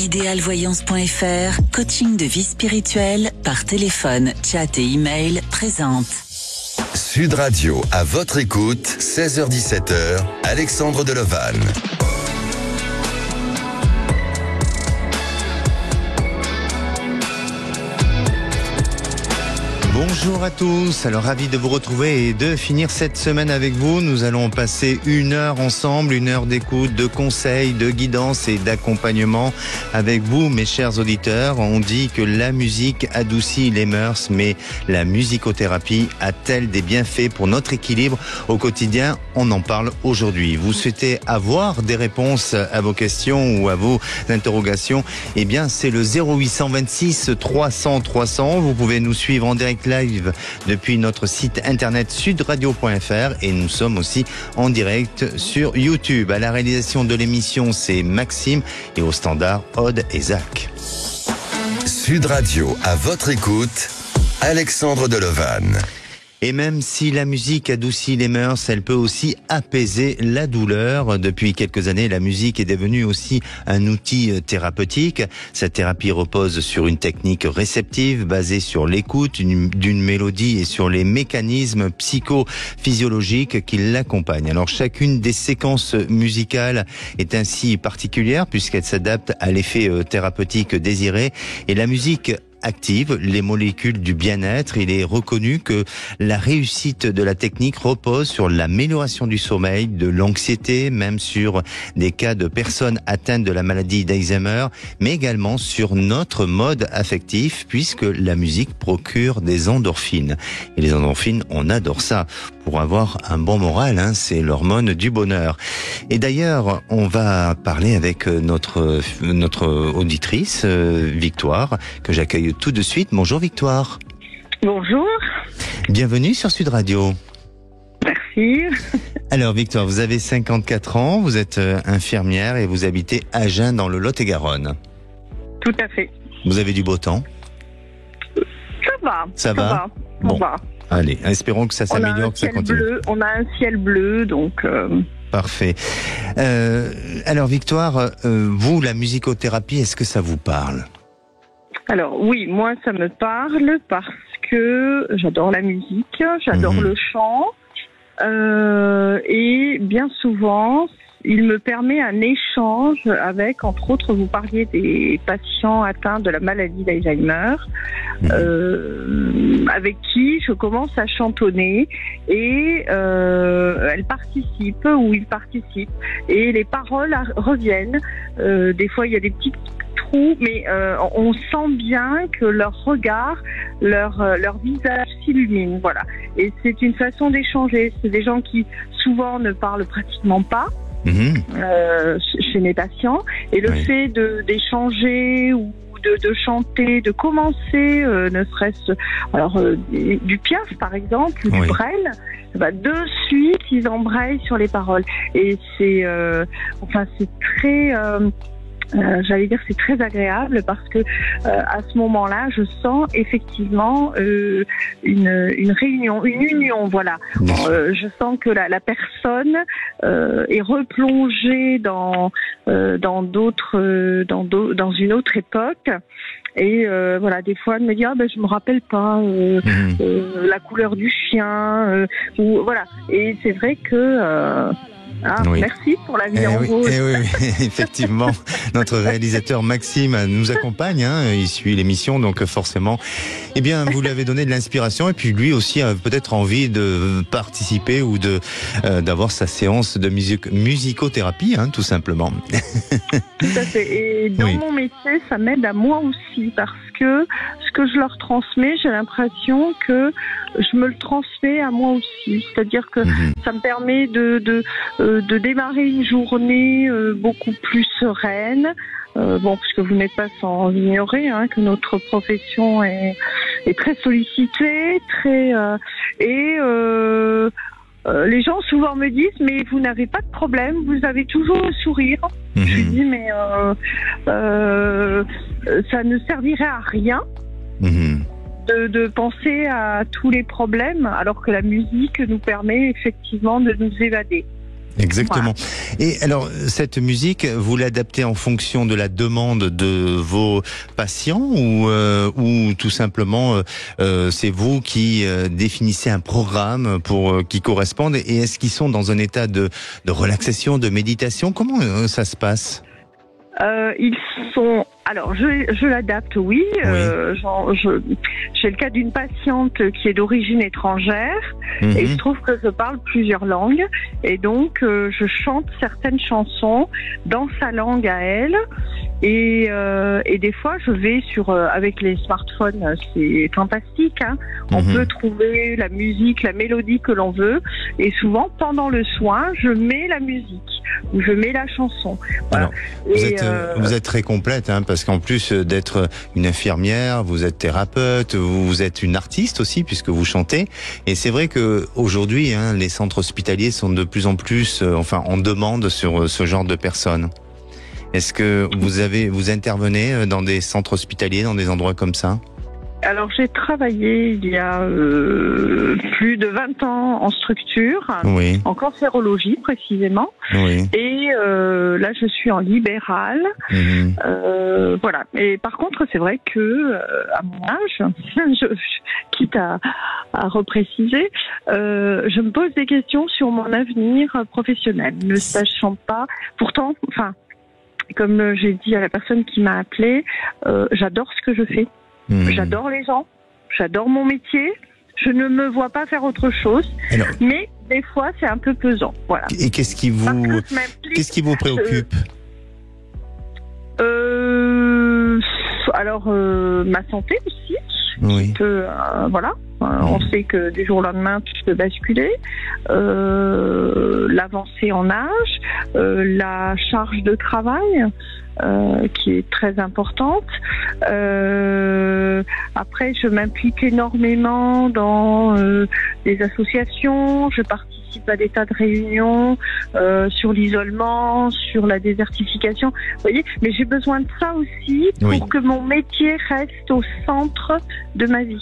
Idealvoyance.fr, coaching de vie spirituelle par téléphone, chat et email présente. Sud Radio, à votre écoute, 16h-17h, Alexandre Delevanne. Bonjour à tous, alors ravi de vous retrouver et de finir cette semaine avec vous. Nous allons passer une heure ensemble, une heure d'écoute, de conseils, de guidance et d'accompagnement avec vous, mes chers auditeurs. On dit que la musique adoucit les mœurs, mais la musicothérapie a-t-elle des bienfaits pour notre équilibre au quotidien? On en parle aujourd'hui. Vous souhaitez avoir des réponses à vos questions ou à vos interrogations? Eh bien, c'est le 0826 300 300. Vous pouvez nous suivre en direct live depuis notre site internet sudradio.fr et nous sommes aussi en direct sur YouTube. À la réalisation de l'émission, c'est Maxime et au standard, Aude et Zach. Sud Radio, à votre écoute, Alexandre Delevanne. Et même si la musique adoucit les mœurs, elle peut aussi apaiser la douleur. Depuis quelques années, la musique est devenue aussi un outil thérapeutique. Cette thérapie repose sur une technique réceptive basée sur l'écoute d'une mélodie et sur les mécanismes psychophysiologiques qui l'accompagnent. Alors chacune des séquences musicales est ainsi particulière puisqu'elle s'adapte à l'effet thérapeutique désiré. Et la musique active les molécules du bien-être. Il est reconnu que la réussite de la technique repose sur l'amélioration du sommeil, de l'anxiété, même sur des cas de personnes atteintes de la maladie d'Alzheimer, mais également sur notre mode affectif, puisque la musique procure des endorphines. Et les endorphines, on adore ça. Pour avoir un bon moral, c'est l'hormone du bonheur. Et d'ailleurs, on va parler avec notre auditrice, Victoire, que j'accueille tout de suite. Bonjour Victoire. Bonjour. Bienvenue sur Sud Radio. Merci. Alors Victoire, vous avez 54 ans, vous êtes infirmière et vous habitez Agen dans le Lot-et-Garonne. Tout à fait. Vous avez du beau temps? Ça va. Ça va. Bon. Ça va. Allez, espérons que ça s'améliore, que ça continue. On a un ciel bleu, donc... Parfait. Alors Victoire, vous, la musicothérapie, est-ce que ça vous parle? Alors oui, moi ça me parle parce que j'adore la musique, j'adore le chant, et bien souvent il me permet un échange avec, entre autres, vous parliez des patients atteints de la maladie d'Alzheimer, avec qui je commence à chantonner et elle participe ou il participe et les paroles reviennent. Des fois il y a des petits trous, mais on sent bien que leur regard, leur visage s'illumine. Voilà. Et c'est une façon d'échanger. C'est des gens qui souvent ne parlent pratiquement pas. Chez mes patients, et le fait d'échanger ou de chanter, de commencer, ne serait-ce du Piaf par exemple, ou du Brel, de suite ils embrayent sur les paroles, et c'est très j'allais dire c'est très agréable parce que à ce moment-là, je sens effectivement une réunion, une union, voilà. Je sens que la personne est replongée dans une autre époque. Et voilà, des fois elle me dit je me rappelle pas la couleur du chien, ou voilà. Et c'est vrai que merci pour la vie en rose. Oui, effectivement. Notre réalisateur Maxime nous accompagne, il suit l'émission, donc forcément, vous lui avez donné de l'inspiration, et puis lui aussi a peut-être envie de participer ou d'avoir sa séance de musicothérapie, tout simplement. Tout à fait. Et dans mon métier, ça m'aide à moi aussi, parce que ce que je leur transmets, j'ai l'impression que je me le transmets à moi aussi. C'est-à-dire que ça me permet de démarrer une journée beaucoup plus sereine. Puisque vous n'êtes pas sans ignorer que notre profession est très sollicitée, les gens souvent me disent mais vous n'avez pas de problème, vous avez toujours le sourire. Je lui dis mais ça ne servirait à rien de penser à tous les problèmes, alors que la musique nous permet effectivement de nous évader. Exactement. Voilà. Et alors, cette musique, vous l'adaptez en fonction de la demande de vos patients ou tout simplement, c'est vous qui définissez un programme qui corresponde, et est-ce qu'ils sont dans un état de relaxation, de méditation? Comment ça se passe? Ils sont... Alors, je l'adapte, oui. J'ai le cas d'une patiente qui est d'origine étrangère et il se trouve que je parle plusieurs langues et donc je chante certaines chansons dans sa langue à elle et des fois je vais avec les smartphones, c'est fantastique, hein. On peut trouver la musique, la mélodie que l'on veut et souvent pendant le soin, je mets la musique ou je mets la chanson. Voilà. Alors, vous êtes très complète, hein, parce qu'en plus d'être une infirmière, vous êtes thérapeute, vous êtes une artiste aussi puisque vous chantez. Et c'est vrai que aujourd'hui, hein, les centres hospitaliers sont de plus en plus, en demande sur ce genre de personnes. Est-ce que vous intervenez dans des centres hospitaliers, dans des endroits comme ça? Alors j'ai travaillé il y a plus de 20 ans en structure, en cancérologie précisément, et là je suis en libéral, voilà. Et par contre c'est vrai que à mon âge, quitte à repréciser, je me pose des questions sur mon avenir professionnel, ne sachant pas. Pourtant, comme j'ai dit à la personne qui m'a appelée, j'adore ce que je fais. J'adore les gens, j'adore mon métier, je ne me vois pas faire autre chose, mais des fois c'est un peu pesant. Voilà. Et qu'est-ce qui vous préoccupe? Alors ma santé aussi. On sait que du jour au lendemain tout peut basculer, l'avancée en âge, la charge de travail qui est très importante. Après, je m'implique énormément dans des associations, je participe à des tas de réunions sur l'isolement, sur la désertification, vous voyez, mais j'ai besoin de ça aussi pour que mon métier reste au centre de ma vie.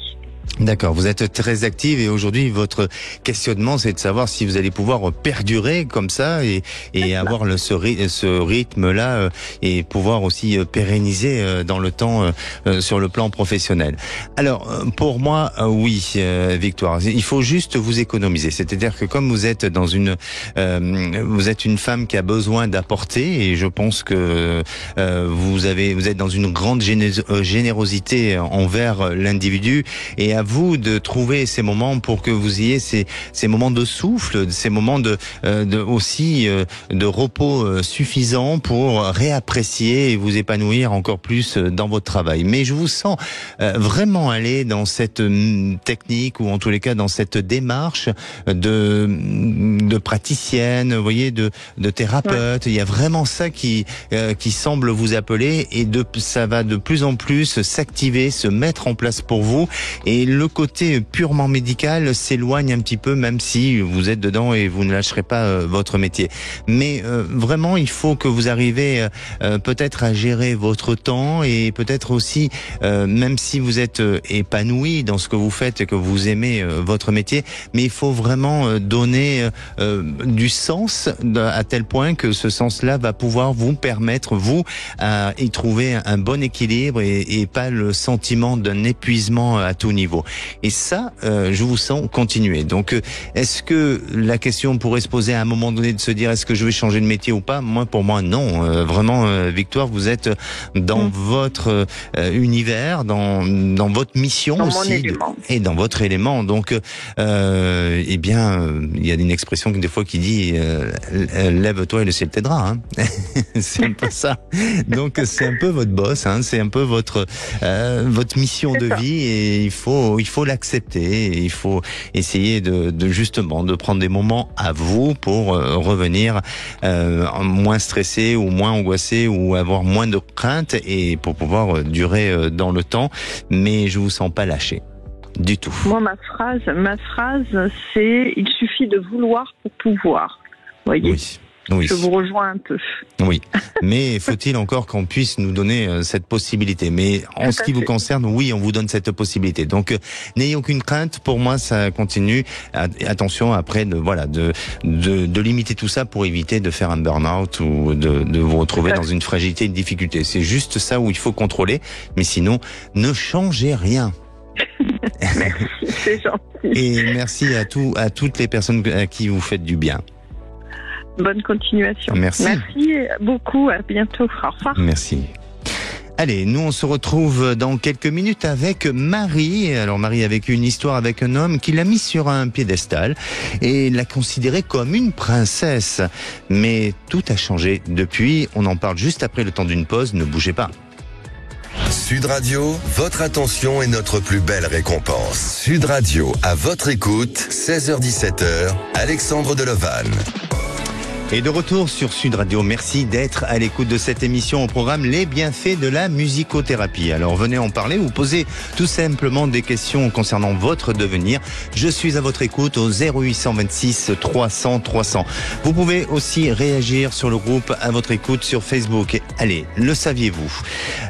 D'accord, vous êtes très active et aujourd'hui votre questionnement c'est de savoir si vous allez pouvoir perdurer comme ça et avoir ce rythme-là et pouvoir aussi pérenniser dans le temps sur le plan professionnel. Alors pour moi, oui, Victoire, il faut juste vous économiser. C'est-à-dire que comme vous êtes vous êtes une femme qui a besoin d'apporter et je pense que vous êtes dans une grande générosité envers l'individu et à vous de trouver ces moments pour que vous ayez ces moments de souffle, ces moments de repos suffisants pour réapprécier et vous épanouir encore plus dans votre travail. Mais je vous sens vraiment aller dans cette technique ou en tous les cas dans cette démarche de praticienne, vous voyez, de thérapeute. Il y a vraiment ça qui semble vous appeler et ça va de plus en plus s'activer, se mettre en place pour vous et le côté purement médical s'éloigne un petit peu, même si vous êtes dedans et vous ne lâcherez pas votre métier. Mais vraiment, il faut que vous arrivez peut-être à gérer votre temps et peut-être aussi, même si vous êtes épanoui dans ce que vous faites et que vous aimez votre métier, mais il faut vraiment donner du sens à tel point que ce sens-là va pouvoir vous permettre, vous, à y trouver un bon équilibre et pas le sentiment d'un épuisement à tout niveau. Et ça, je vous sens continuer. Donc, est-ce que la question pourrait se poser à un moment donné de se dire est-ce que je vais changer de métier ou pas? Pour moi, non. Vraiment, Victoire, vous êtes dans votre univers, dans votre mission aussi, et dans votre élément. Donc, eh bien, il y a une expression des fois qui dit lève-toi et le ciel t'aidera. Hein. C'est un peu ça. Donc, c'est un peu votre boss. Hein. C'est un peu votre mission de vie et il faut l'accepter et il faut essayer justement de prendre des moments à vous pour revenir moins stressé ou moins angoissé ou avoir moins de crainte et pour pouvoir durer dans le temps. Mais je vous sens pas lâché du tout. Moi, ma phrase, c'est il suffit de vouloir pour pouvoir. Voyez. Oui. Oui. Je vous rejoins un peu. Oui, mais faut-il encore qu'on puisse nous donner cette possibilité? Mais en ce qui vous concerne, oui, on vous donne cette possibilité. Donc, n'ayez aucune crainte. Pour moi, ça continue. Attention après de limiter tout ça pour éviter de faire un burn-out ou de vous retrouver dans une fragilité, une difficulté. C'est juste ça où il faut contrôler. Mais sinon, ne changez rien. Merci, c'est gentil. Et merci à toutes les personnes à qui vous faites du bien. Bonne continuation. Merci. Merci beaucoup. À bientôt. Au revoir. Merci. Allez, nous on se retrouve dans quelques minutes avec Marie. Alors Marie a vécu une histoire avec un homme qui l'a mis sur un piédestal et l'a considérée comme une princesse. Mais tout a changé depuis. On en parle juste après le temps d'une pause. Ne bougez pas. Sud Radio, votre attention est notre plus belle récompense. Sud Radio, à votre écoute, 16h-17h, Alexandre Delevanne. Et de retour sur Sud Radio, merci d'être à l'écoute de cette émission au programme Les bienfaits de la musicothérapie. Alors venez en parler ou posez tout simplement des questions concernant votre devenir. Je suis à votre écoute au 0826 300 300. Vous pouvez aussi réagir sur le groupe à votre écoute sur Facebook. Allez, le saviez-vous?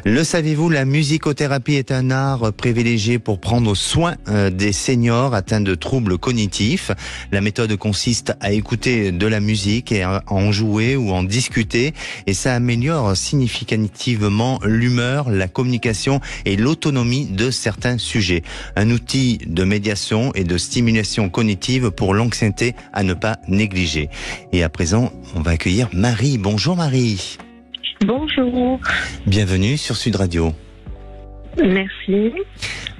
Le saviez-vous, la musicothérapie est un art privilégié pour prendre soin des seniors atteints de troubles cognitifs. La méthode consiste à écouter de la musique et à en jouer ou en discuter, et ça améliore significativement l'humeur, la communication et l'autonomie de certains sujets. Un outil de médiation et de stimulation cognitive pour l'anxiété à ne pas négliger. Et à présent, on va accueillir Marie. Bonjour Marie. Bonjour. Bienvenue sur Sud Radio. Merci.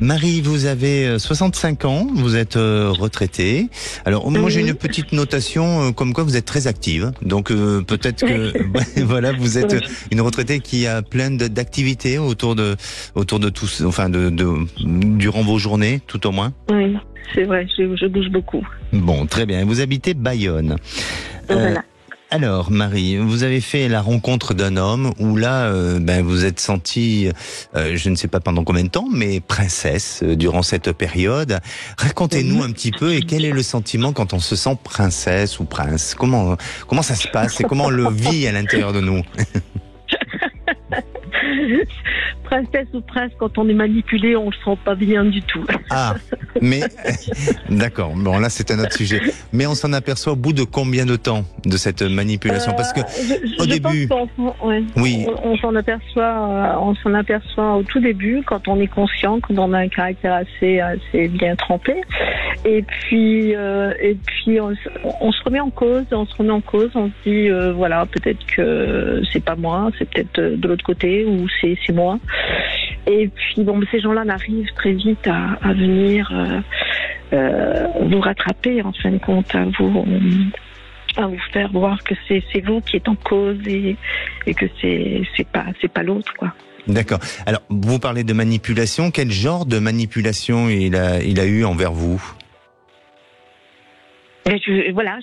Marie, vous avez 65 ans, vous êtes retraitée. Alors moi j'ai une petite notation comme quoi vous êtes très active. Donc peut-être que voilà, vous êtes une retraitée qui a plein d'activités autour de tout, enfin durant vos journées, tout au moins. Oui, c'est vrai, je bouge beaucoup. Bon, très bien. Vous habitez Bayonne. Voilà. Alors, Marie, vous avez fait la rencontre d'un homme où là, vous êtes sentie, je ne sais pas pendant combien de temps, mais princesse durant cette période. Racontez-nous un petit peu et quel est le sentiment quand on se sent princesse ou prince? Comment ça se passe et comment on le vit à l'intérieur de nous? Princesse ou prince, quand on est manipulé, on le sent pas bien du tout. Ah, mais d'accord. Bon, là c'est un autre sujet. Mais on s'en aperçoit au bout de combien de temps de cette manipulation? Parce que au début, oui, on s'en aperçoit au tout début quand on est conscient, quand on a un caractère assez bien trempé. Et puis on se remet en cause, on se dit voilà, peut-être que c'est pas moi, c'est peut-être de l'autre côté ou c'est moi. Et puis ces gens-là n'arrivent très vite à venir vous rattraper en fin de compte, à vous faire voir que c'est vous qui êtes en cause et que c'est pas l'autre, quoi. D'accord. Alors vous parlez de manipulation. Quel genre de manipulation il a eu envers vous?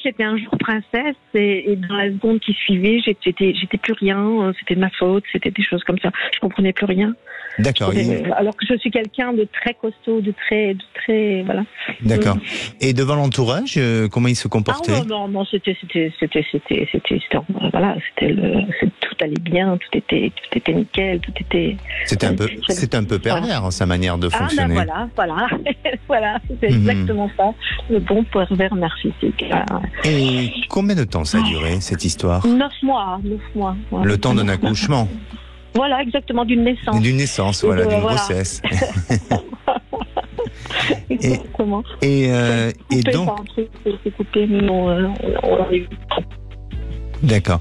J'étais un jour princesse et dans la seconde qui suivait, j'étais plus rien, c'était de ma faute, c'était des choses comme ça. Je comprenais plus rien. D'accord. Alors que je suis quelqu'un de très costaud, de très voilà. D'accord. Et devant l'entourage, comment il se comportait? Ah non, c'était voilà, tout allait bien, tout était nickel, tout était. C'est un peu pervers sa manière de fonctionner. Voilà, c'est exactement ça, le bon pervers narcissique. Et combien de temps ça a duré cette histoire? 9 mois. Voilà. Le temps d'un accouchement. Voilà, exactement, d'une naissance. D'une naissance, voilà, d'une grossesse. Exactement. Et donc. C'est coupé, mais on l'a eu. D'accord.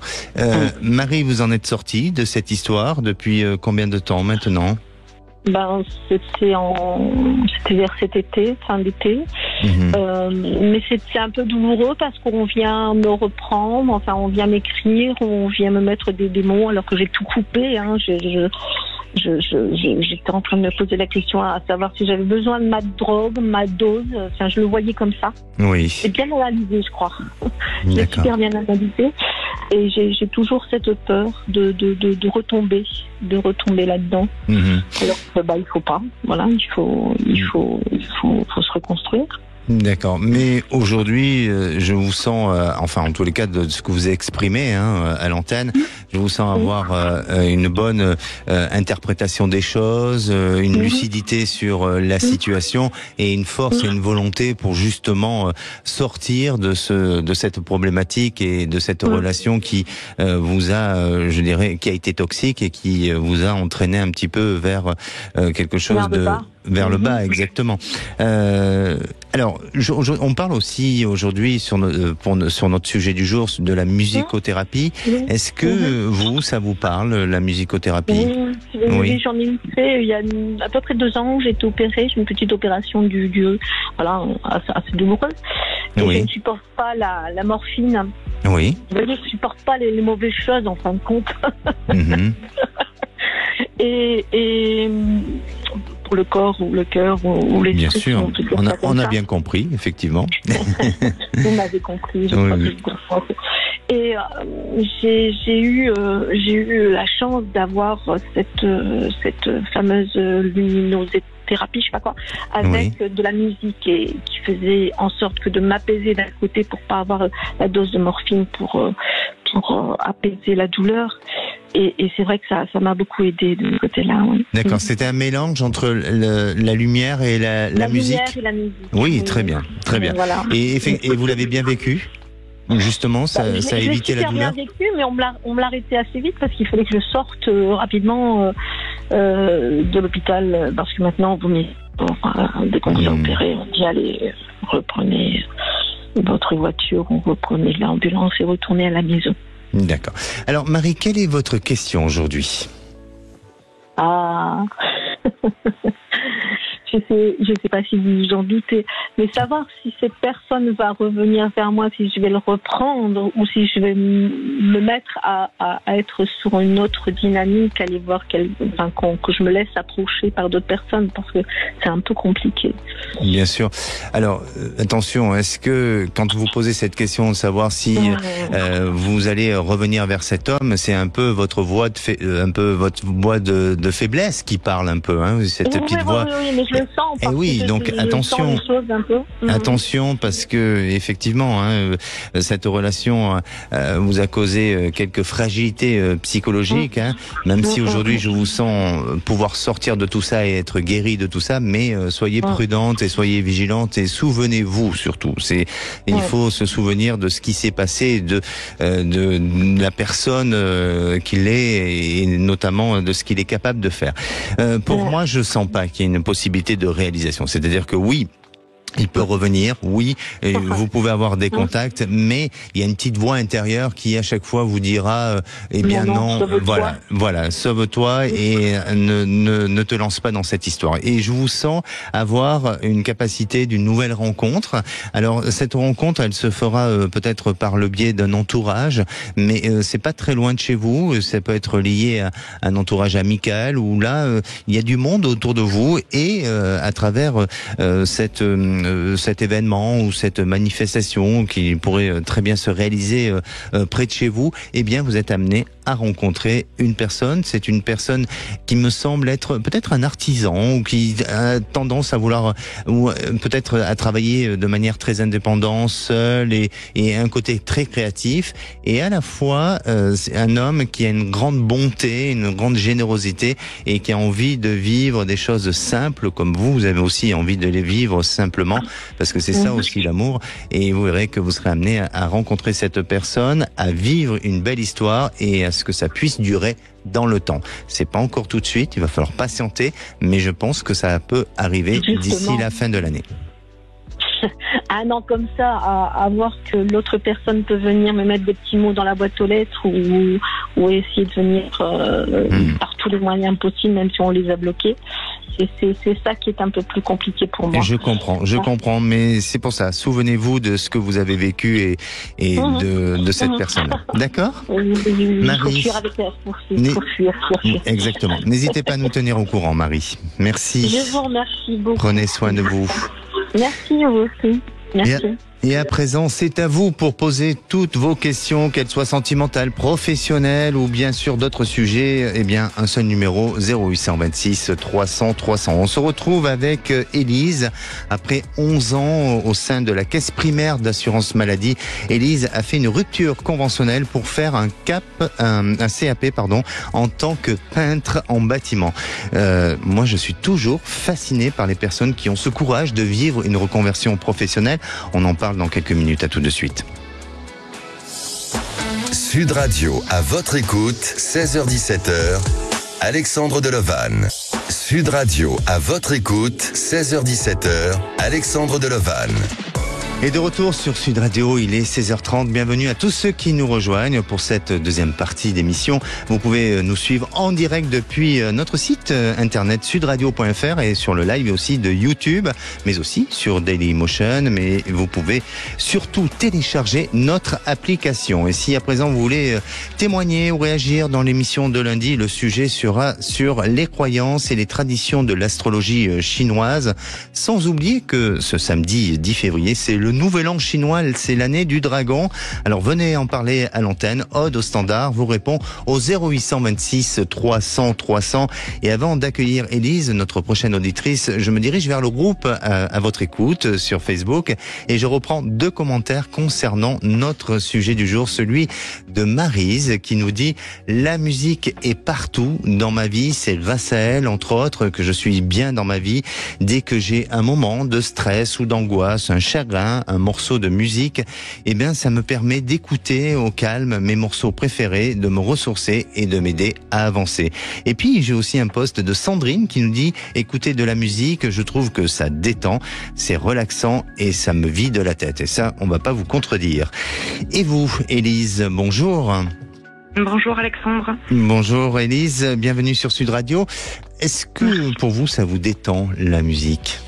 Marie, vous en êtes sortie de cette histoire depuis combien de temps maintenant? C'était vers cet été, fin d'été. Mais c'est un peu douloureux parce qu'on vient me reprendre, enfin on vient m'écrire, on vient me mettre des mots alors que j'ai tout coupé. J'étais en train de me poser la question à savoir si j'avais besoin de ma drogue, ma dose. Enfin, je le voyais comme ça. Oui. C'est bien analysé, je crois. J'ai super bien analysé. Et j'ai toujours cette peur de retomber là-dedans. Alors que, il faut pas. Voilà, il faut se reconstruire. D'accord. Mais aujourd'hui, je vous sens, enfin en tous les cas de ce que vous exprimez à l'antenne, je vous sens avoir une bonne interprétation des choses, une lucidité sur la situation et une force et une volonté pour justement sortir de cette problématique et de cette relation qui vous a, je dirais, qui a été toxique et qui vous a entraîné un petit peu vers quelque chose vers le bas, exactement. Alors, on parle aussi aujourd'hui sur notre sujet du jour de la musicothérapie. Est-ce que ça vous parle, la musicothérapie? Oui, j'en ai fait il y a à peu près 2 ans. J'ai été opérée, j'ai une petite opération voilà, assez douloureuse. Et je ne supporte pas la morphine. Oui. Je ne supporte pas les mauvaises choses, en fin de compte. Et pour le corps ou le cœur ou les bien sûr, on a bien compris, effectivement. Vous m'avez compris, je crois que je comprends. Et j'ai eu la chance d'avoir cette fameuse luminothérapie, je sais pas quoi, avec de la musique et qui faisait en sorte que de m'apaiser d'un côté pour pas avoir la dose de morphine pour apaiser la douleur. Et c'est vrai que ça m'a beaucoup aidé de ce côté-là. Oui. D'accord, c'était un mélange entre la lumière et la musique. Lumière et la musique. Oui, très bien, très bien. Voilà. Et vous l'avez bien vécu? Justement, ça a évité la douleur. Je l'ai bien vécu, mais on me l'a arrêté assez vite parce qu'il fallait que je sorte rapidement de l'hôpital parce que maintenant, dès qu'on s'est opéré, on dit allez, reprenez votre voiture, on reprenez l'ambulance et retournez à la maison. D'accord. Alors Marie, quelle est votre question aujourd'hui? Je sais pas si vous en doutez, mais savoir si cette personne va revenir vers moi, si je vais le reprendre ou si je vais me mettre à être sur une autre dynamique, aller voir que je me laisse approcher par d'autres personnes parce que c'est un peu compliqué. Bien sûr. Alors attention, est-ce que quand vous posez cette question de savoir si vous allez revenir vers cet homme, c'est un peu votre voix de faiblesse qui parle un peu, cette petite voix. Oui, mais je le sens. Et oui, donc attention. Attention, parce que effectivement, cette relation vous a causé quelques fragilités psychologiques. Même si aujourd'hui je vous sens pouvoir sortir de tout ça et être guéri de tout ça, mais soyez prudente et soyez vigilante et souvenez-vous surtout. Il faut se souvenir de ce qui s'est passé, de la personne qu'il est et notamment de ce qu'il est capable de faire. Pour moi, je sens pas qu'il y ait une possibilité de réalisation. C'est-à-dire que oui, il peut revenir, oui, vous pouvez avoir des contacts, mais il y a une petite voix intérieure qui à chaque fois vous dira non, voilà, sauve-toi et ne te lance pas dans cette histoire. Et je vous sens avoir une capacité d'une nouvelle rencontre. Alors cette rencontre, elle se fera peut-être par le biais d'un entourage, mais c'est pas très loin de chez vous, ça peut être lié à un entourage amical où là il y a du monde autour de vous et à travers cet événement ou cette manifestation qui pourrait très bien se réaliser près de chez vous, eh bien vous êtes amené à rencontrer une personne. C'est une personne qui me semble être peut-être un artisan ou qui a tendance à vouloir ou peut-être à travailler de manière très indépendante, seul et un côté très créatif. Et à la fois, c'est un homme qui a une grande bonté, une grande générosité et qui a envie de vivre des choses simples comme vous avez aussi envie de les vivre simplement parce que c'est ça aussi l'amour. Et vous verrez que vous serez amené à rencontrer cette personne, à vivre une belle histoire et à ce que ça puisse durer dans le temps. C'est pas encore tout de suite, il va falloir patienter, mais je pense que ça peut arriver d'ici la fin de l'année. Un an comme ça, à voir que l'autre personne peut venir me mettre des petits mots dans la boîte aux lettres ou essayer de venir par tous les moyens possibles, même si on les a bloqués. C'est ça qui est un peu plus compliqué pour moi. Je comprends, mais c'est pour ça. Souvenez-vous de ce que vous avez vécu et de cette personne. D'accord, Marie. Faut fuir avec elle, faut fuir. Exactement. N'hésitez pas à nous tenir au courant, Marie. Merci. Je vous remercie beaucoup. Prenez soin de vous. Merci, vous aussi. Merci. Et à présent, c'est à vous pour poser toutes vos questions, qu'elles soient sentimentales, professionnelles ou bien sûr d'autres sujets. Eh bien, un seul numéro, 0826 300 300. On se retrouve avec Élise. Après 11 ans au sein de la caisse primaire d'assurance maladie, Élise a fait une rupture conventionnelle pour faire un CAP, un CAP, en tant que peintre en bâtiment. Moi, je suis toujours fasciné par les personnes qui ont ce courage de vivre une reconversion professionnelle. On en parle dans quelques minutes. À tout de suite. Sud Radio, à votre écoute, 16h-17h, Alexandre Delovan. Sud Radio, à votre écoute, 16h-17h, Alexandre Delovan. Et de retour sur Sud Radio, il est 16h30. Bienvenue à tous ceux qui nous rejoignent pour cette deuxième partie d'émission. Vous pouvez nous suivre en direct depuis notre site internet sudradio.fr et sur le live aussi de YouTube, mais aussi sur Dailymotion. Mais vous pouvez surtout télécharger notre application. Et si à présent vous voulez témoigner ou réagir dans l'émission de lundi, le sujet sera sur les croyances et les traditions de l'astrologie chinoise. Sans oublier que ce samedi 10 février, c'est le nouvel an chinois, c'est l'année du dragon. Alors venez en parler à l'antenne. Aude au standard vous répond au 0826 300 300. Et avant d'accueillir Élise, notre prochaine auditrice, je me dirige vers le groupe à votre écoute sur Facebook et je reprends 2 commentaires concernant notre sujet du jour, celui de Maryse qui nous dit « La musique est partout dans ma vie, c'est grâce à elle, entre autres, que je suis bien dans ma vie. Dès que j'ai un moment de stress ou d'angoisse, un chagrin, un morceau de musique, eh bien, ça me permet d'écouter au calme mes morceaux préférés, de me ressourcer et de m'aider à avancer. » Et puis, j'ai aussi un post de Sandrine qui nous dit « Écouter de la musique, je trouve que ça détend, c'est relaxant et ça me vide la tête. » Et ça, on va pas vous contredire. Et vous, Élise, bonjour. Bonjour Alexandre. Bonjour Élise, bienvenue sur Sud Radio. Est-ce que pour vous, ça vous détend, la musique ?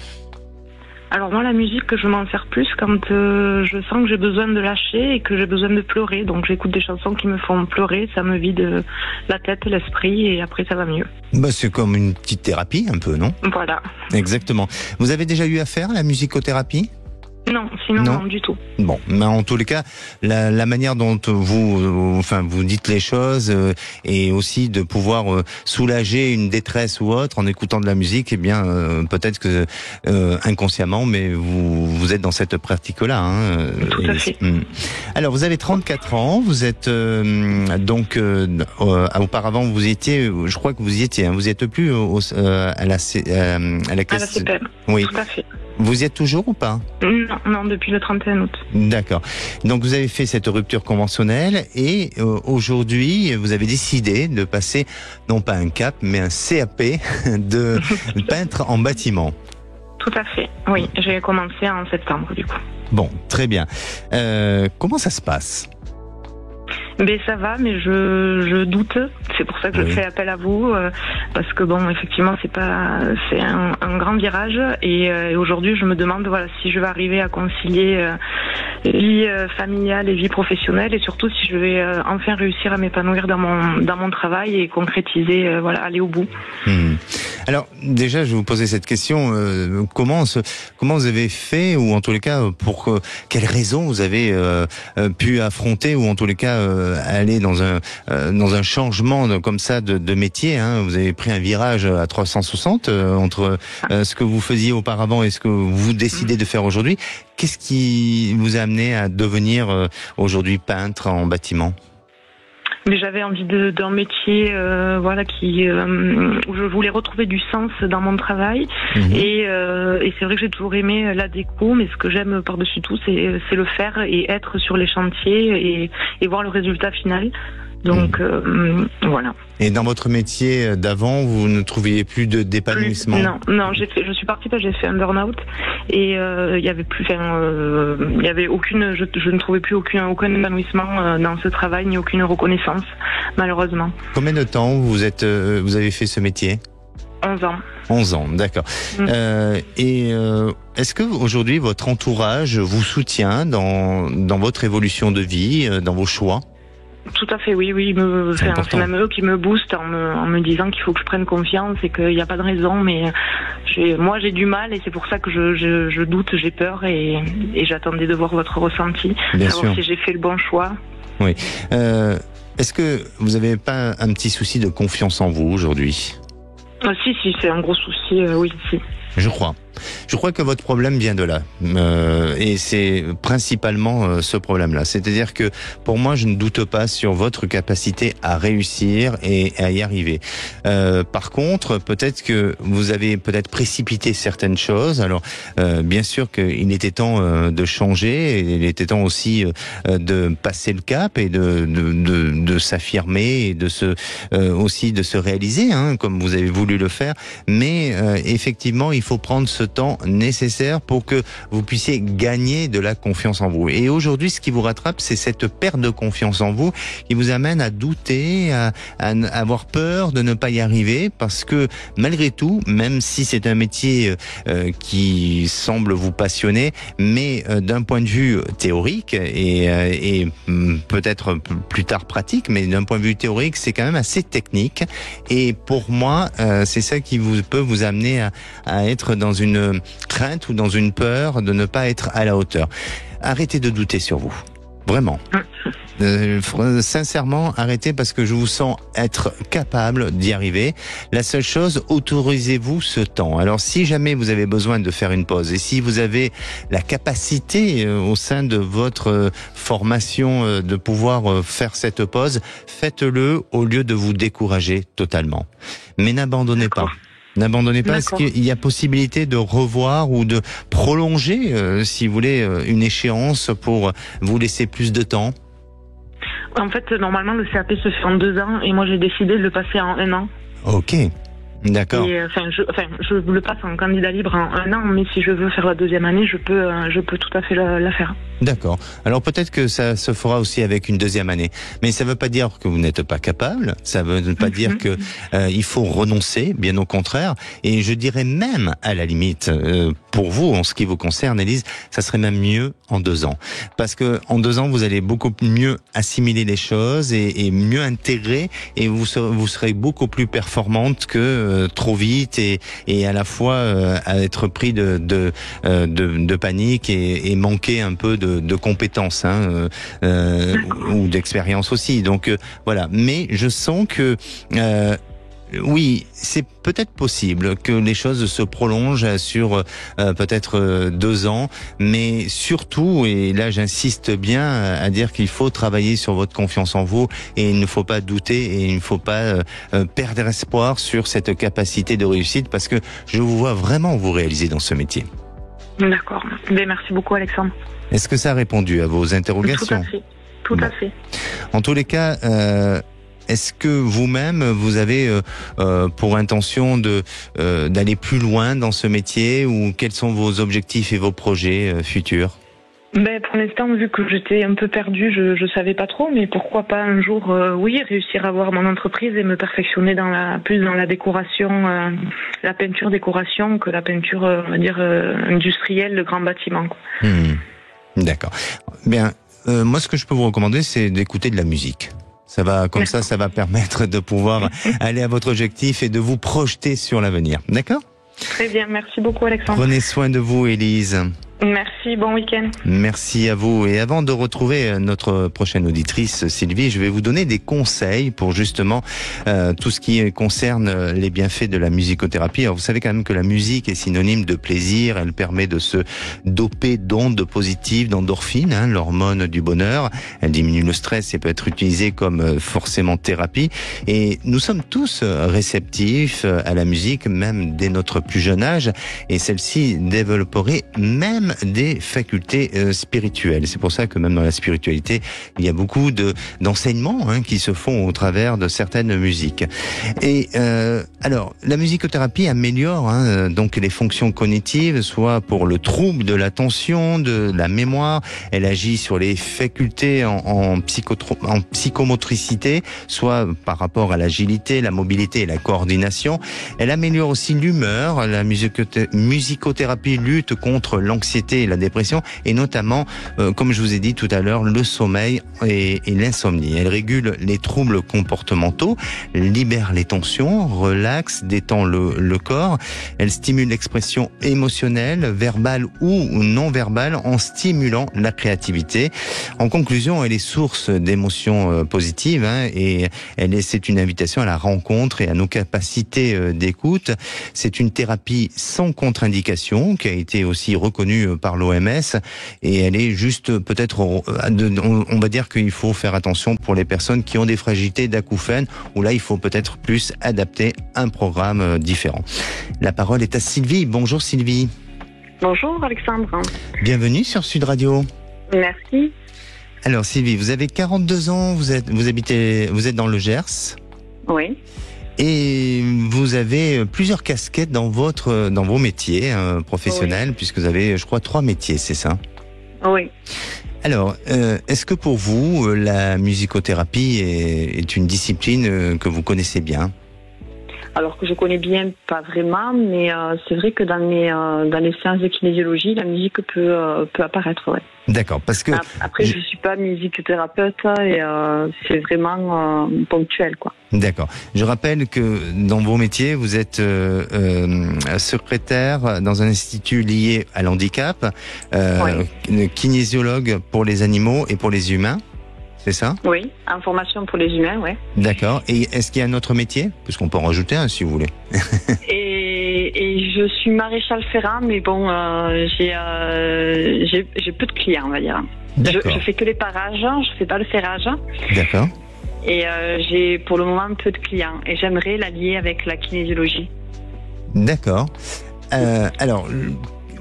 Alors moi, la musique, je m'en sers plus quand je sens que j'ai besoin de lâcher et que j'ai besoin de pleurer. Donc j'écoute des chansons qui me font pleurer, ça me vide la tête, l'esprit et après ça va mieux. Bah, c'est comme une petite thérapie un peu, non ? Voilà. Exactement. Vous avez déjà eu affaire à la musicothérapie ? Non, sinon non du tout. Bon, mais en tous les cas, la manière dont vous dites les choses et aussi de pouvoir soulager une détresse ou autre en écoutant de la musique, eh bien, peut-être que inconsciemment, mais vous êtes dans cette pratique-là. Hein, tout à fait. Alors, vous avez 34 ans, vous êtes auparavant vous étiez, je crois que vous y étiez, hein, vous êtes plus à la caisse. À la CPM. Oui. Tout à fait. Vous y êtes toujours ou pas ? Non, depuis le 31 août. D'accord. Donc vous avez fait cette rupture conventionnelle et aujourd'hui, vous avez décidé de passer, non pas un CAP, mais un CAP de peintre en bâtiment. Tout à fait, oui. J'ai commencé en septembre du coup. Bon, très bien. Comment ça se passe ? Ben ça va, mais je doute. C'est pour ça que je fais appel à vous, parce que bon, effectivement, c'est un grand virage. Et aujourd'hui, je me demande, voilà, si je vais arriver à concilier vie familiale et vie professionnelle, et surtout si je vais enfin réussir à m'épanouir dans mon travail et concrétiser, aller au bout. Alors déjà, je vais vous poser cette question. Comment vous avez fait, ou en tous les cas, pour quelles raisons vous avez pu affronter, ou en tous les cas aller dans un changement comme ça de métier, hein. Vous avez pris un virage à 360 entre ce que vous faisiez auparavant et ce que vous décidez de faire aujourd'hui. Qu'est-ce qui vous a amené à devenir aujourd'hui peintre en bâtiment ? Mais j'avais envie d'un métier, où je voulais retrouver du sens dans mon travail. Et c'est vrai que j'ai toujours aimé la déco, mais ce que j'aime par-dessus tout, c'est le faire et être sur les chantiers et voir le résultat final. Donc voilà. Et dans votre métier d'avant, vous ne trouviez plus d'épanouissement ? Non, je suis partie parce que j'ai fait un burn-out et il y avait aucune, je ne trouvais plus aucun épanouissement dans ce travail ni aucune reconnaissance, malheureusement. Combien de temps vous avez fait ce métier ? 11 ans. 11 ans, d'accord. Est-ce que aujourd'hui votre entourage vous soutient dans votre évolution de vie, dans vos choix ? Tout à fait, oui. C'est même eux qui me boostent en me disant qu'il faut que je prenne confiance et qu'il n'y a pas de raison. Mais moi, j'ai du mal et c'est pour ça que je doute, j'ai peur et j'attendais de voir votre ressenti, savoir si j'ai fait le bon choix. Oui. Est-ce que vous n'avez pas un petit souci de confiance en vous aujourd'hui ? Si, c'est un gros souci, oui, si. Je crois que votre problème vient de là. Et c'est principalement ce problème-là. C'est-à-dire que pour moi, je ne doute pas sur votre capacité à réussir et à y arriver. Par contre, peut-être que vous avez précipité certaines choses. Alors, bien sûr qu'il était temps de changer. Et il était temps aussi de passer le cap et de s'affirmer et aussi de se réaliser, hein, comme vous avez voulu le faire. Mais effectivement, il faut prendre ce temps nécessaire pour que vous puissiez gagner de la confiance en vous. Et aujourd'hui, ce qui vous rattrape, c'est cette perte de confiance en vous qui vous amène à douter, à avoir peur de ne pas y arriver, parce que malgré tout, même si c'est un métier qui semble vous passionner, mais d'un point de vue théorique et peut-être plus tard pratique, mais d'un point de vue théorique, c'est quand même assez technique. Et pour moi, c'est ça qui peut vous amener à être dans une crainte ou dans une peur de ne pas être à la hauteur. Arrêtez de douter sur vous. Vraiment. Sincèrement, arrêtez, parce que je vous sens être capable d'y arriver. La seule chose, autorisez-vous ce temps. Alors, si jamais vous avez besoin de faire une pause et si vous avez la capacité au sein de votre formation de pouvoir faire cette pause, faites-le au lieu de vous décourager totalement. Mais n'abandonnez pas. N'abandonnez pas. Est-ce qu'il y a possibilité de revoir ou de prolonger, si vous voulez, une échéance pour vous laisser plus de temps ? En fait, normalement, le CAP se fait en 2 ans et moi, j'ai décidé de le passer en 1 an. Ok. D'accord. Et, je le passe en candidat libre en 1 an, mais si je veux faire la 2e année, je peux tout à fait la faire. D'accord. Alors peut-être que ça se fera aussi avec une 2e année, mais ça ne veut pas dire que vous n'êtes pas capable. Ça ne veut pas dire que il faut renoncer. Bien au contraire. Et je dirais même, à la limite, pour vous, en ce qui vous concerne, Élise, ça serait même mieux en 2 ans, parce que en 2 ans, vous allez beaucoup mieux assimiler les choses et mieux intégrer, et vous serez beaucoup plus performante que trop vite et à la fois à être pris de panique et manquer un peu de compétences, hein, ou d'expérience aussi. Donc voilà. Mais je sens que oui, c'est peut-être possible que les choses se prolongent sur peut-être 2 ans, mais surtout, et là j'insiste bien à dire qu'il faut travailler sur votre confiance en vous, et il ne faut pas douter et il ne faut pas perdre espoir sur cette capacité de réussite, parce que je vous vois vraiment vous réaliser dans ce métier. D'accord. Mais merci beaucoup, Alexandre. Est-ce que ça a répondu à vos interrogations ? Tout à fait. En tous les cas, est-ce que vous-même, vous avez pour intention d'aller plus loin dans ce métier, ou quels sont vos objectifs et vos projets futurs ? Pour l'instant, vu que j'étais un peu perdue, je savais pas trop, mais pourquoi pas un jour, réussir à avoir mon entreprise et me perfectionner plus dans la décoration, la peinture décoration, que la peinture, on va dire, industrielle, de grands bâtiments. D'accord. Bien, moi, ce que je peux vous recommander, c'est d'écouter de la musique. Ça va, comme ça va permettre de pouvoir aller à votre objectif et de vous projeter sur l'avenir. D'accord ? Très bien, merci beaucoup, Alexandre. Prenez soin de vous, Élise. Merci, bon week-end. Merci à vous. Et avant de retrouver notre prochaine auditrice, Sylvie, je vais vous donner des conseils pour justement tout ce qui concerne les bienfaits de la musicothérapie. Alors, vous savez quand même que la musique est synonyme de plaisir. Elle permet de se doper d'ondes positives, d'endorphines, hein, l'hormone du bonheur. Elle diminue le stress et peut être utilisée comme forcément thérapie. Et nous sommes tous réceptifs à la musique, même dès notre plus jeune âge. Et celle-ci développerait même des facultés spirituelles. C'est pour ça que même dans la spiritualité, il y a beaucoup d'enseignements qui se font au travers de certaines musiques. Et alors, la musicothérapie améliore donc les fonctions cognitives, soit pour le trouble de l'attention, de la mémoire. Elle agit sur les facultés en psychomotricité, soit par rapport à l'agilité, la mobilité et la coordination. Elle améliore aussi l'humeur. La musicothérapie lutte contre l'anxiété l'anxiété et la dépression, et notamment, comme je vous ai dit tout à l'heure, le sommeil et l'insomnie. Elle régule les troubles comportementaux, libère les tensions, relaxe, détend le corps. Elle stimule l'expression émotionnelle, verbale ou non verbale, en stimulant la créativité. En conclusion, elle est source d'émotions positives, et c'est une invitation à la rencontre et à nos capacités d'écoute. C'est une thérapie sans contre-indication qui a été aussi reconnue par l'OMS, et elle est juste peut-être, on va dire qu'il faut faire attention pour les personnes qui ont des fragilités d'acouphènes, où là il faut peut-être plus adapter un programme différent. La parole est à Sylvie. Bonjour Sylvie. Bonjour Alexandre. Bienvenue sur Sud Radio. Merci. Alors Sylvie, vous avez 42 ans, vous êtes dans le Gers. Oui. Et vous avez plusieurs casquettes dans vos métiers professionnels, oui, puisque vous avez, je crois, 3 métiers, c'est ça? Oui. Alors, est-ce que pour vous, la musicothérapie est une discipline que vous connaissez bien? Alors que je connais bien, pas vraiment, mais c'est vrai que dans les séances de kinésiologie, la musique peut apparaître, ouais. D'accord, parce que... Après, je suis pas musicothérapeute et c'est vraiment ponctuel, quoi. D'accord. Je rappelle que dans vos métiers, vous êtes secrétaire dans un institut lié à l'handicap, oui, kinésiologue pour les animaux et pour les humains. C'est ça? Oui, en formation pour les humains, oui. D'accord. Et est-ce qu'il y a un autre métier? Parce qu'on peut en rajouter un si vous voulez. et je suis maréchal ferrant, mais bon, j'ai peu de clients, on va dire. Je fais que les parages, je fais pas le ferrage. D'accord. Et j'ai pour le moment peu de clients. Et j'aimerais l'allier avec la kinésiologie. D'accord. Alors...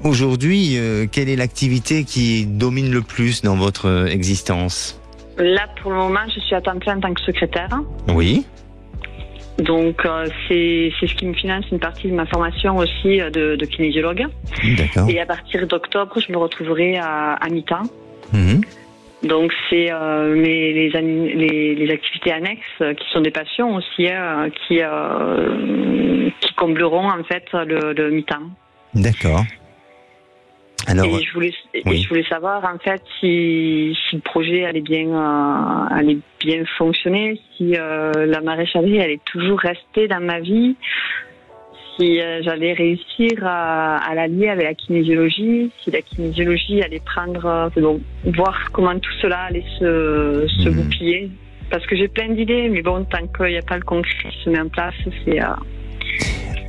Aujourd'hui, quelle est l'activité qui domine le plus dans votre existence? Là, pour le moment, je suis à temps plein en tant que secrétaire. Oui. Donc, c'est ce qui me finance une partie de ma formation aussi de kinésiologue. D'accord. Et à partir d'octobre, je me retrouverai à mi-temps. Mmh. Donc, c'est les activités annexes qui sont des passions aussi, qui combleront en fait le mi-temps. D'accord. Alors, et je voulais savoir en fait si le projet allait bien fonctionner, si la maréchalerie allait toujours rester dans ma vie, si j'allais réussir à l'allier avec la kinésiologie, si la kinésiologie allait prendre, voir comment tout cela allait se goupiller. Parce que j'ai plein d'idées, mais bon, tant qu'il n'y a pas le concret qui se met en place, c'est...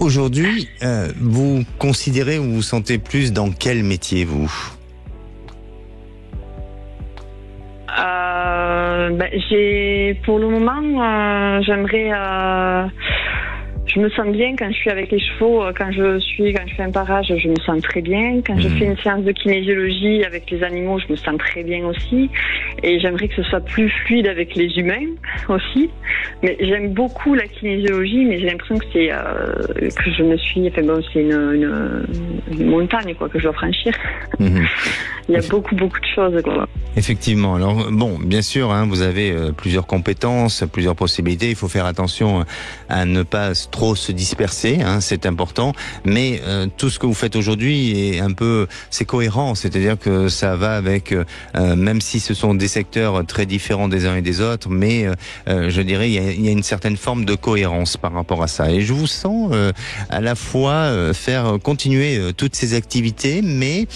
Aujourd'hui, vous considérez ou vous sentez plus dans quel métier, vous? Pour le moment, j'aimerais... je me sens bien quand je suis avec les chevaux, quand je fais un parage, je me sens très bien. Quand je fais une séance de kinésiologie avec les animaux, je me sens très bien aussi. Et j'aimerais que ce soit plus fluide avec les humains aussi. Mais j'aime beaucoup la kinésiologie, mais j'ai l'impression que c'est une montagne quoi que je dois franchir. Il y a beaucoup de choses quoi. Effectivement. Alors bon, bien sûr, vous avez plusieurs compétences, plusieurs possibilités. Il faut faire attention à ne pas trop se disperser, c'est important. Mais tout ce que vous faites aujourd'hui est c'est cohérent. C'est-à-dire que ça va avec, même si ce sont des secteurs très différents des uns et des autres, mais je dirais il y a une certaine forme de cohérence par rapport à ça. Et je vous sens à la fois faire continuer toutes ces activités, mais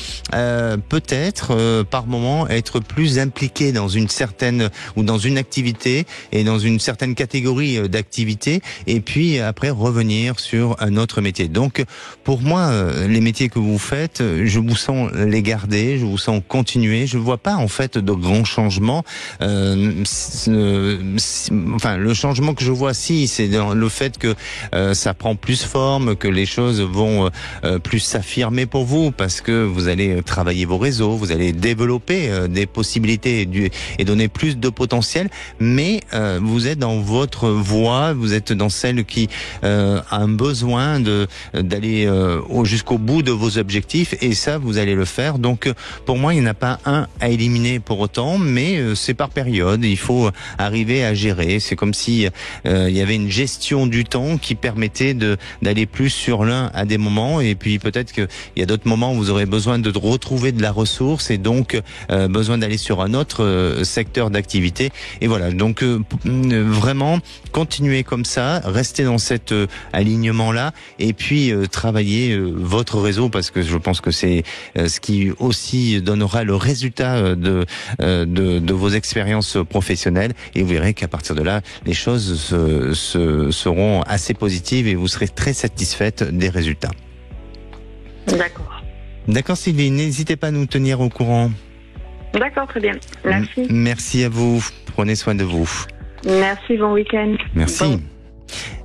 peut-être par moment être plus impliqué dans une certaine ou dans une activité et dans une certaine catégorie d'activités, et puis après revenir sur un autre métier. Donc pour moi, les métiers que vous faites, je vous sens les garder, je vous sens continuer. Je vois pas en fait de grands changements. Enfin, le changement que je vois, c'est dans le fait que ça prend plus forme, que les choses vont plus s'affirmer pour vous, parce que vous allez travailler vos réseaux, vous allez développer des possibilités et donner plus de potentiel, mais vous êtes dans votre voie, vous êtes dans celle qui a un besoin d'aller jusqu'au bout de vos objectifs, et ça, vous allez le faire. Donc, pour moi, il n'y en a pas un à éliminer pour autant, mais c'est par période. Il faut arriver à gérer. C'est comme si il y avait une gestion du temps qui permettait d'aller plus sur l'un à des moments, et puis peut-être qu'il y a d'autres moments où vous aurez besoin de retrouver de la ressource et donc besoin d'aller sur un autre secteur d'activité. Et voilà, donc vraiment continuez comme ça, restez dans cet alignement-là, et puis travaillez votre réseau, parce que je pense que c'est ce qui aussi donnera le résultat de vos expériences professionnelles, et vous verrez qu'à partir de là, les choses seront assez positives et vous serez très satisfaite des résultats. D'accord. D'accord, Sylvie, n'hésitez pas à nous tenir au courant. D'accord, très bien. Merci. Merci à vous. Prenez soin de vous. Merci, bon week-end. Merci. Bon.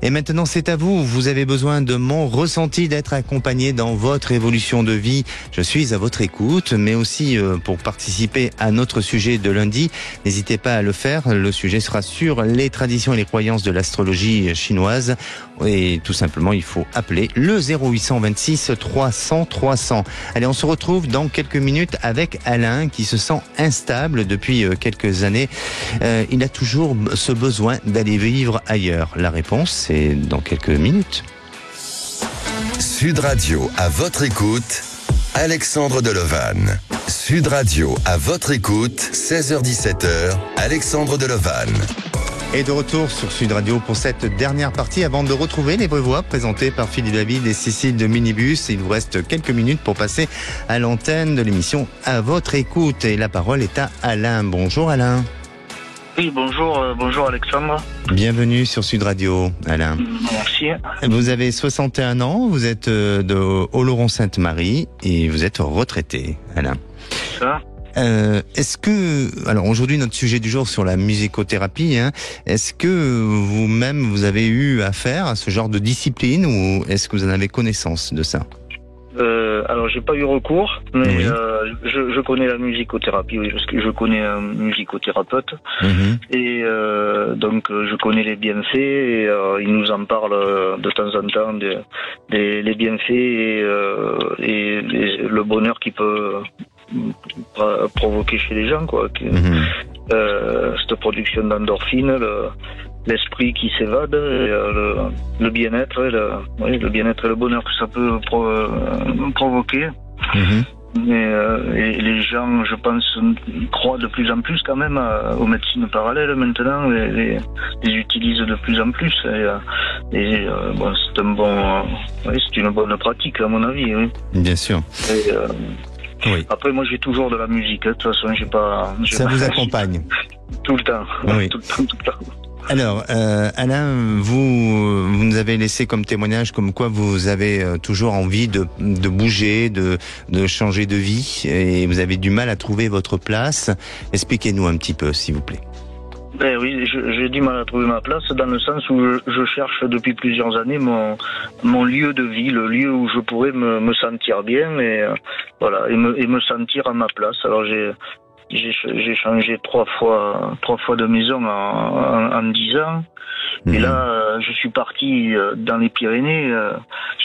Et maintenant, c'est à vous. Vous avez besoin de mon ressenti, d'être accompagné dans votre évolution de vie. Je suis à votre écoute, mais aussi pour participer à notre sujet de lundi, n'hésitez pas à le faire. Le sujet sera sur les traditions et les croyances de l'astrologie chinoise. Et tout simplement, il faut appeler le 0826 300 300. Allez, on se retrouve dans quelques minutes avec Alain, qui se sent instable depuis quelques années. Il a toujours ce besoin d'aller vivre ailleurs. La réponse, c'est dans quelques minutes. Sud Radio à votre écoute, Alexandre Delevanne. Sud Radio à votre écoute, 16h-17h, Alexandre Delevanne. Et de retour sur Sud Radio pour cette dernière partie avant de retrouver les vraies voix présentées par Philippe David et Cécile de Minibus. Il vous reste quelques minutes pour passer à l'antenne de l'émission À votre écoute. Et la parole est à Alain. Bonjour Alain. Oui, bonjour Alexandre. Bienvenue sur Sud Radio, Alain. Merci. Vous avez 61 ans, vous êtes de Oloron-Sainte-Marie et vous êtes retraité, Alain. Ça. Est-ce que, alors aujourd'hui notre sujet du jour sur la musicothérapie, est-ce que vous-même vous avez eu affaire à ce genre de discipline ou est-ce que vous en avez connaissance de ça? Alors j'ai pas eu recours, mais oui. Je connais la musicothérapie, oui, parce que je connais un musicothérapeute, et donc je connais les bienfaits, et il nous en parle de temps en temps des bienfaits et le bonheur qu'il peut provoquer chez les gens, quoi. Cette production d'endorphines, l'esprit qui s'évade, et le bien-être, le bien-être et le bonheur que ça peut provoquer. Et les gens, je pense, croient de plus en plus quand même aux médecines parallèles maintenant, les utilisent de plus en plus. Bon, c'est une bonne pratique à mon avis. Oui. Bien sûr. Oui. Après, moi, j'ai toujours de la musique. De toute façon, ça vous accompagne tout le temps. Oui. Tout le temps. Alors, Alain, vous nous avez laissé comme témoignage comme quoi vous avez toujours envie de bouger, de changer de vie, et vous avez du mal à trouver votre place. Expliquez-nous un petit peu, s'il vous plaît. Ben oui, j'ai du mal à trouver ma place dans le sens où je cherche depuis plusieurs années mon lieu de vie, le lieu où je pourrais me sentir bien, et voilà, et me sentir à ma place. Alors j'ai changé trois fois de maison en 10 ans. Et là, je suis parti dans les Pyrénées.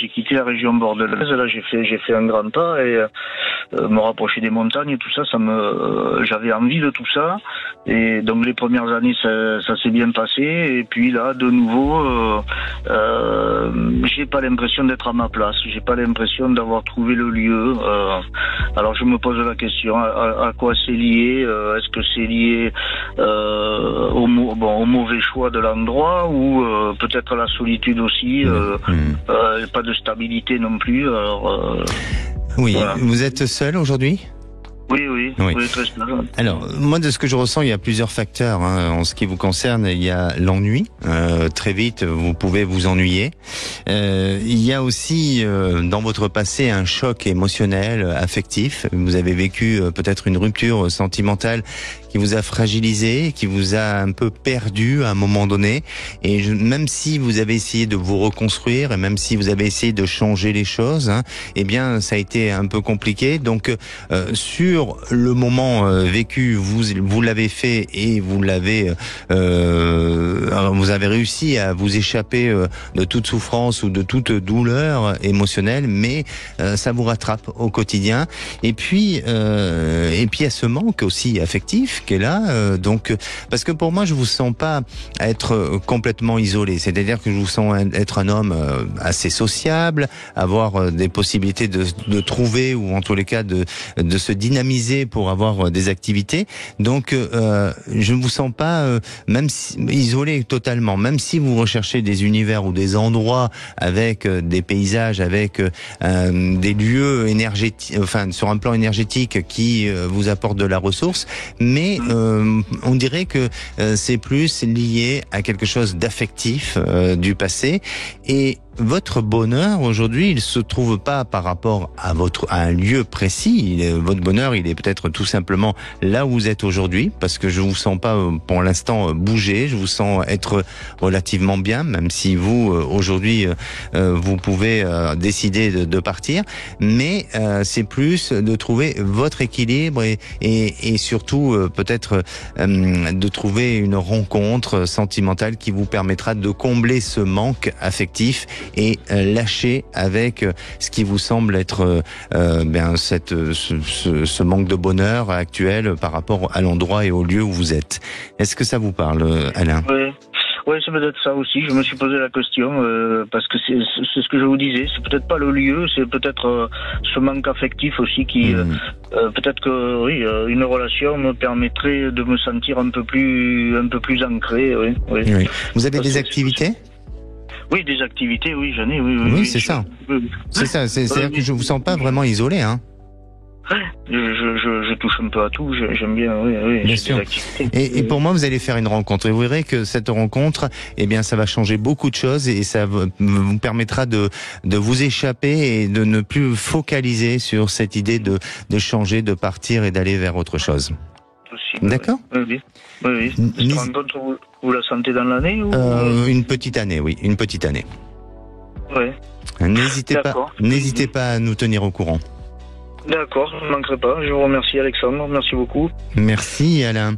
J'ai quitté la région bordelaise. Là, j'ai fait un grand pas, et me rapprocher des montagnes, tout ça, j'avais envie de tout ça. Et donc les premières années, ça s'est bien passé. Et puis là, de nouveau, j'ai pas l'impression d'être à ma place. J'ai pas l'impression d'avoir trouvé le lieu. Alors je me pose la question, à quoi c'est lié? Est-ce que c'est lié au mauvais choix de l'endroit, ou peut-être la solitude aussi, pas de stabilité non plus. Oui, voilà. Vous êtes seul aujourd'hui ? Oui, très seul. Alors, moi, de ce que je ressens, il y a plusieurs facteurs. En ce qui vous concerne, il y a l'ennui. Très vite, vous pouvez vous ennuyer. Il y a aussi, dans votre passé, un choc émotionnel, affectif. Vous avez vécu peut-être une rupture sentimentale qui vous a fragilisé, qui vous a un peu perdu à un moment donné. Et même si vous avez essayé de vous reconstruire, et même si vous avez essayé de changer les choses, eh bien, ça a été un peu compliqué. Donc, sur le moment vécu, vous l'avez fait et vous avez réussi à vous échapper de toute souffrance ou de toute douleur émotionnelle, mais ça vous rattrape au quotidien. Et puis il y a ce manque aussi affectif qui est là. Donc, parce que pour moi, je vous sens pas être complètement isolé. C'est-à-dire que je vous sens être un homme assez sociable, avoir des possibilités de trouver, ou en tous les cas de se dynamiser pour avoir des activités. Donc, je ne vous sens pas même isolé totalement. Même si vous recherchez des univers ou des endroits avec des paysages, avec des lieux énergétiques, enfin sur un plan énergétique qui vous apporte de la ressource, mais on dirait que c'est plus lié à quelque chose d'affectif du passé. Et votre bonheur aujourd'hui, il se trouve pas par rapport à un lieu précis. Votre bonheur, il est peut-être tout simplement là où vous êtes aujourd'hui, parce que je vous sens pas pour l'instant bouger. Je vous sens être relativement bien, même si vous aujourd'hui vous pouvez décider de partir. Mais c'est plus de trouver votre équilibre et surtout peut-être de trouver une rencontre sentimentale qui vous permettra de combler ce manque affectif et lâcher avec ce qui vous semble être ce manque de bonheur actuel par rapport à l'endroit et au lieu où vous êtes. Est-ce que ça vous parle, Alain ? Oui, c'est peut-être ça aussi. Je me suis posé la question parce que c'est ce que je vous disais. C'est peut-être pas le lieu, c'est peut-être ce manque affectif aussi qui peut-être que oui, une relation me permettrait de me sentir un peu plus ancré. Oui. Vous avez des activités ? Oui, des activités, oui, j'en ai, oui, c'est ça. C'est ça, c'est-à-dire que je vous sens pas vraiment isolé, hein. Je touche un peu à tout, j'aime bien, oui. Bien sûr. Et pour moi, vous allez faire une rencontre. Et vous verrez que cette rencontre, eh bien, ça va changer beaucoup de choses et ça vous permettra de vous échapper et de ne plus focaliser sur cette idée de changer, de partir et d'aller vers autre chose. D'accord ? Oui. Cette rencontre, vous la sentez dans l'année ou... Une petite année, oui. Une petite année. Oui. N'hésitez pas à nous tenir au courant. D'accord, je ne manquerai pas. Je vous remercie, Alexandre. Merci beaucoup. Merci, Alain.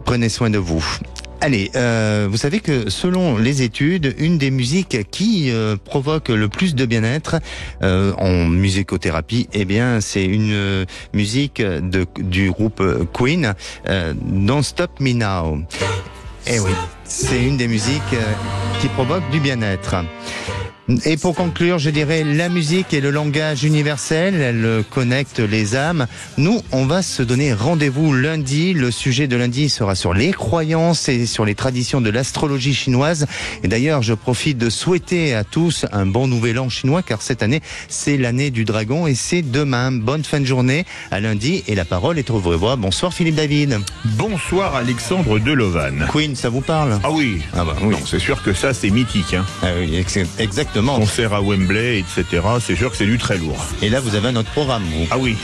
Prenez soin de vous. Allez, vous savez que selon les études, une des musiques qui provoque le plus de bien-être en musicothérapie, eh bien, c'est une musique du groupe Queen, Don't Stop Me Now. Eh oui, c'est une des musiques qui provoque du bien-être. Et pour conclure, je dirais, la musique est le langage universel, elle connecte les âmes. Nous, on va se donner rendez-vous lundi. Le sujet de lundi sera sur les croyances et sur les traditions de l'astrologie chinoise. Et d'ailleurs, je profite de souhaiter à tous un bon nouvel an chinois, car cette année, c'est l'année du dragon et c'est demain. Bonne fin de journée, à lundi, et la parole est au vrai voix. Bonsoir Philippe David. Bonsoir Alexandre Delovan. Queen, ça vous parle ? Ah oui. Ah bah oui. Non, c'est sûr que ça, c'est mythique. Hein. Ah oui, exactement. Concert à Wembley, etc. C'est sûr que c'est du très lourd. Et là, vous avez un autre programme, vous. Ah oui.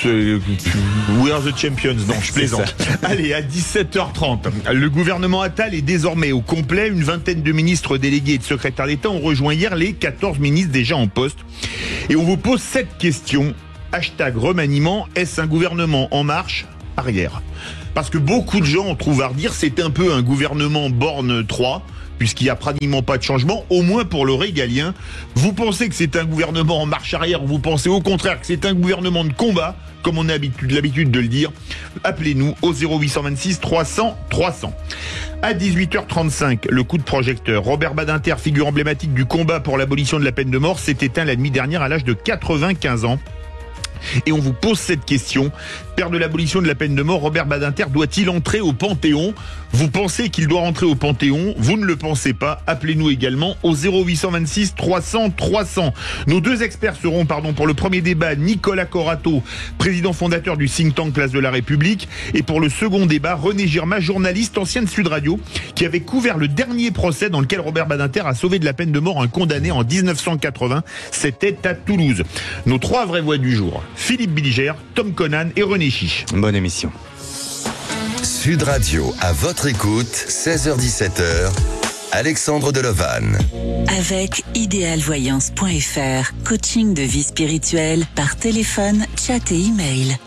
We are the champions. Non, je plaisante. Allez, à 17h30, le gouvernement Attal est désormais au complet. Une vingtaine de ministres délégués et de secrétaires d'État ont rejoint hier les 14 ministres déjà en poste. Et on vous pose cette question. #remaniement, est-ce un gouvernement en marche arrière ? Parce que beaucoup de gens trouvent à redire, c'est un peu un gouvernement Borne 3, puisqu'il n'y a pratiquement pas de changement, au moins pour le régalien. Vous pensez que c'est un gouvernement en marche arrière, ou vous pensez au contraire que c'est un gouvernement de combat, comme on a l'habitude de le dire? Appelez-nous au 0826 300 300. À 18h35, le coup de projecteur. Robert Badinter, figure emblématique du combat pour l'abolition de la peine de mort, s'est éteint la nuit dernière à l'âge de 95 ans. Et on vous pose cette question. Père de l'abolition de la peine de mort, Robert Badinter doit-il entrer au Panthéon? Vous pensez qu'il doit rentrer au Panthéon? Vous ne le pensez pas? Appelez-nous également au 0826 300 300. Nos deux experts seront pour le premier débat, Nicolas Corato, président fondateur du think tank Place de la République, et pour le second débat, René Girma, journaliste ancien de Sud Radio, qui avait couvert le dernier procès dans lequel Robert Badinter a sauvé de la peine de mort un condamné en 1980. C'était à Toulouse. Nos trois vraies voix du jour. Philippe Bilger, Tom Conan et René Chiche. Bonne émission. Sud Radio, à votre écoute, 16h-17h, Alexandre Delovan. Avec idéalvoyance.fr, coaching de vie spirituelle par téléphone, chat et email.